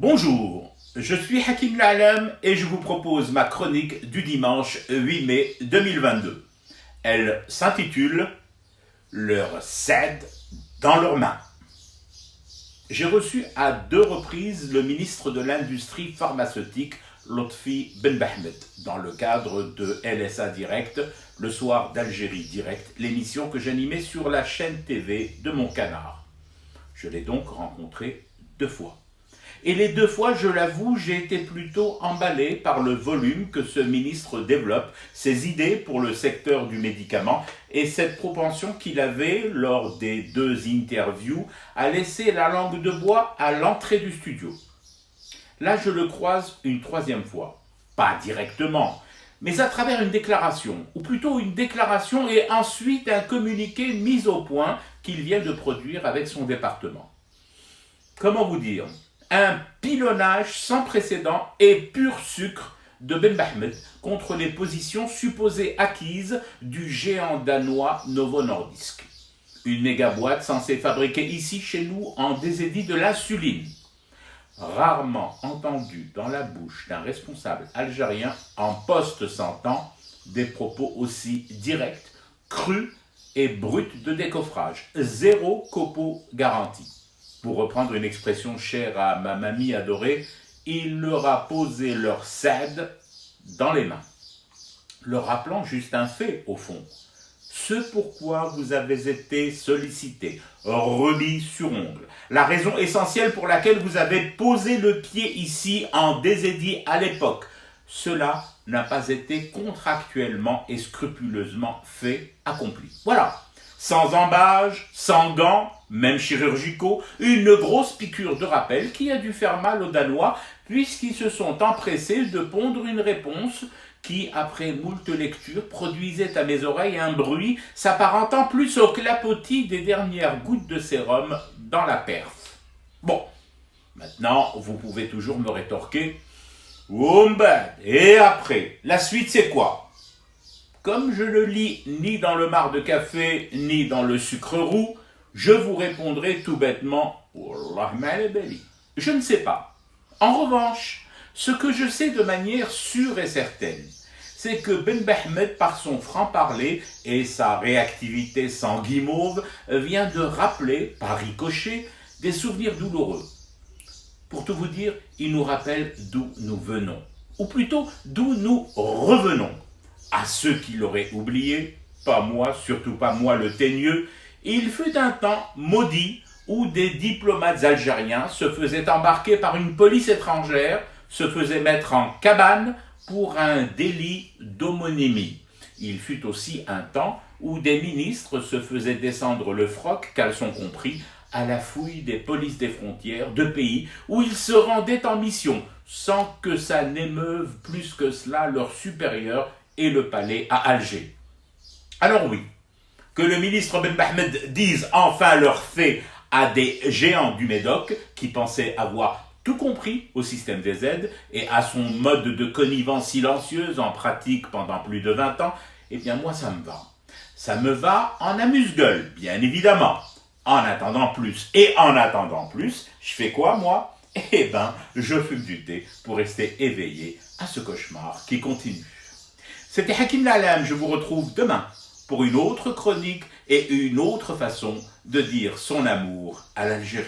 Bonjour, je suis Hakim La'alam et je vous propose ma chronique du dimanche 8 mai 2022. Elle s'intitule « Leur cède dans leurs mains ». J'ai reçu à 2 reprises le ministre de l'Industrie pharmaceutique Lotfi Benbahmed dans le cadre de LSA Direct, le soir d'Algérie Direct, l'émission que j'animais sur la chaîne TV de mon canard. Je l'ai donc rencontré 2 fois. Et les 2 fois, je l'avoue, j'ai été plutôt emballé par le volume que ce ministre développe, ses idées pour le secteur du médicament et cette propension qu'il avait, lors des 2 interviews, à laisser la langue de bois à l'entrée du studio. Là, je le croise une 3e fois. Pas directement, mais à travers une déclaration, ou plutôt une déclaration et ensuite un communiqué mis au point qu'il vient de produire avec son département. Comment vous dire ? Un pilonnage sans précédent et pur sucre de Benbahmed contre les positions supposées acquises du géant danois Novo Nordisk. Une méga boîte censée fabriquer ici chez nous en désédie de l'insuline. Rarement entendu dans la bouche d'un responsable algérien en poste 100 ans des propos aussi directs, crus et bruts de décoffrage. 0 copeau garanti. Pour reprendre une expression chère à ma mamie adorée, il leur a posé leur cède dans les mains. Leur rappelant juste un fait, au fond. Ce pourquoi vous avez été sollicité, remis sur ongle. La raison essentielle pour laquelle vous avez posé le pied ici en désédie à l'époque. Cela n'a pas été contractuellement et scrupuleusement fait, accompli. Voilà. Sans embâge, sans gants, même chirurgicaux, une grosse piqûre de rappel qui a dû faire mal aux Danois puisqu'ils se sont empressés de pondre une réponse qui, après moult lectures, produisait à mes oreilles un bruit s'apparentant plus au clapotis des dernières gouttes de sérum dans la perf. Bon, maintenant, vous pouvez toujours me rétorquer « Wombat, et après, la suite c'est quoi ?» Comme je le lis ni dans le marc de café, ni dans le sucre roux, je vous répondrai tout bêtement « Wallah malabali ». Je ne sais pas. En revanche, ce que je sais de manière sûre et certaine, c'est que Benbahmed, par son franc-parler et sa réactivité sans guimauve, vient de rappeler, par ricochet, des souvenirs douloureux. Pour tout vous dire, il nous rappelle d'où nous venons, ou plutôt d'où nous revenons. À ceux qui l'auraient oublié, pas moi, surtout pas moi le teigneux, il fut un temps maudit où des diplomates algériens se faisaient embarquer par une police étrangère, se faisaient mettre en cabane pour un délit d'homonymie. Il fut aussi un temps où des ministres se faisaient descendre le froc, caleçon compris, à la fouille des polices des frontières de pays où ils se rendaient en mission, sans que ça n'émeuve plus que cela leurs supérieurs et le palais à Alger. Alors oui, que le ministre Benbahmed dise enfin leur fait à des géants du Médoc qui pensaient avoir tout compris au système des aides et à son mode de connivence silencieuse en pratique pendant plus de 20 ans, eh bien moi ça me va. Ça me va en amuse-gueule, bien évidemment. En attendant plus. Et en attendant plus, je fais quoi moi ? Eh ben, je fume du thé pour rester éveillé à ce cauchemar qui continue. C'était Hakim La'alam, je vous retrouve demain pour une autre chronique et une autre façon de dire son amour à l'Algérie.